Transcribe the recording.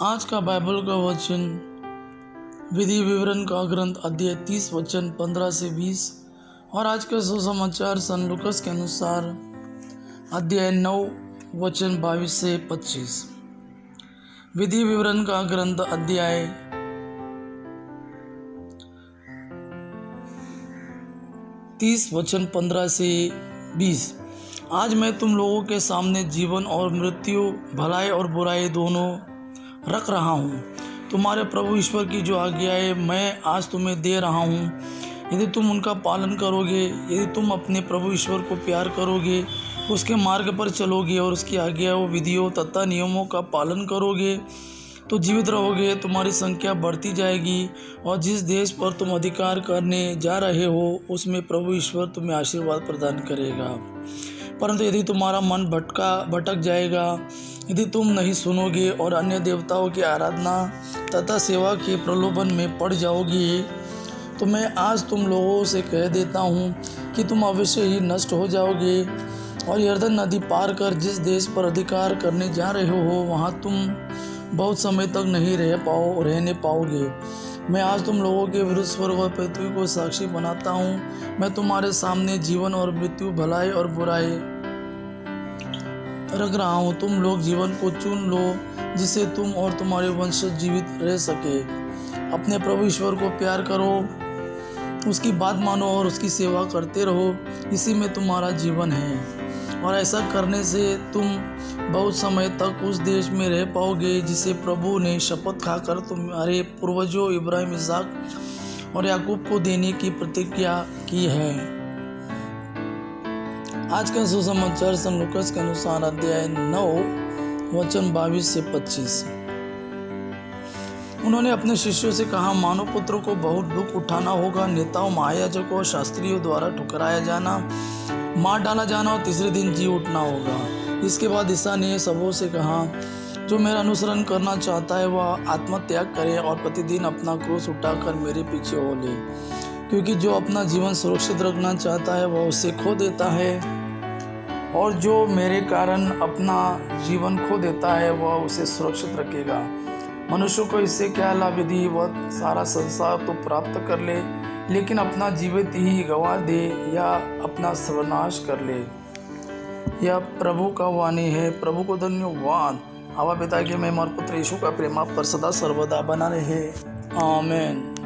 आज का बाइबल का वचन विधि विवरण का ग्रंथ अध्याय 30 वचन 15 से 20 और आज का सुसमाचार सन लूकस के अनुसार अध्याय 9 वचन 22 से 25। विधि विवरण का ग्रंथ अध्याय 30 वचन 15 से 20। आज मैं तुम लोगों के सामने जीवन और मृत्यु, भलाई और बुराई दोनों रख रहा हूँ। तुम्हारे प्रभु ईश्वर की जो आज्ञाएं मैं आज तुम्हें दे रहा हूँ, यदि तुम उनका पालन करोगे, यदि तुम अपने प्रभु ईश्वर को प्यार करोगे, उसके मार्ग पर चलोगे और उसकी आज्ञाओं, विधियों तथा नियमों का पालन करोगे तो जीवित रहोगे, तुम्हारी संख्या बढ़ती जाएगी और जिस देश पर तुम अधिकार करने जा रहे हो उसमें प्रभु ईश्वर तुम्हें आशीर्वाद प्रदान करेगा। परंतु यदि तुम्हारा मन भटक जाएगा, यदि तुम नहीं सुनोगे और अन्य देवताओं की आराधना तथा सेवा के प्रलोभन में पड़ जाओगे, तो मैं आज तुम लोगों से कह देता हूँ कि तुम अवश्य ही नष्ट हो जाओगे और यरदन नदी पार कर जिस देश पर अधिकार करने जा रहे हो वहाँ तुम बहुत समय तक नहीं रहने पाओगे। मैं आज तुम लोगों के विरुद्ध स्वर्ग और पृथ्वी को साक्षी बनाता हूँ। मैं तुम्हारे सामने जीवन और मृत्यु, भलाई और बुराई रख रहा हूँ। तुम लोग जीवन को चुन लो जिससे तुम और तुम्हारे वंशज जीवित रह सके। अपने प्रभु ईश्वर को प्यार करो, उसकी बात मानो और उसकी सेवा करते रहो, इसी में तुम्हारा जीवन है। और ऐसा करने से तुम बहुत समय तक उस देश में रह पाओगे जिसे प्रभु ने शपथ खाकर तुम्हारे पूर्वजों इब्राहिम, इसहाक और याकूब को देने की प्रतिज्ञा की है। आज का सुसमाचार सन लूकस के अनुसार अध्याय 9 वचन 22 से 25। उन्होंने अपने शिष्यों से कहा, मानव पुत्र को बहुत दुख उठाना होगा, नेताओं, महायाजकों और शास्त्रियों द्वारा ठुकराया जाना, मार डाला जाना और तीसरे दिन जी उठना होगा। इसके बाद ईसा ने सबों से कहा, जो मेरा अनुसरण करना चाहता है वह आत्मत्याग करे और प्रतिदिन अपना क्रूस उठाकर मेरे पीछे हो ले। क्योंकि जो अपना जीवन सुरक्षित रखना चाहता है वह उसे खो देता है, और जो मेरे कारण अपना जीवन खो देता है वह उसे सुरक्षित रखेगा। मनुष्य को इससे क्या लाभ यदि वह सारा संसार तो प्राप्त कर ले लेकिन अपना जीवित ही गंवा दे या अपना सर्वनाश कर ले। यह प्रभु का वाणी है। प्रभु को धन्यवाद। आवा पिता के महिमा और पुत्र यीशु का प्रेम आप पर सदा सर्वदा बना रहे। आमीन।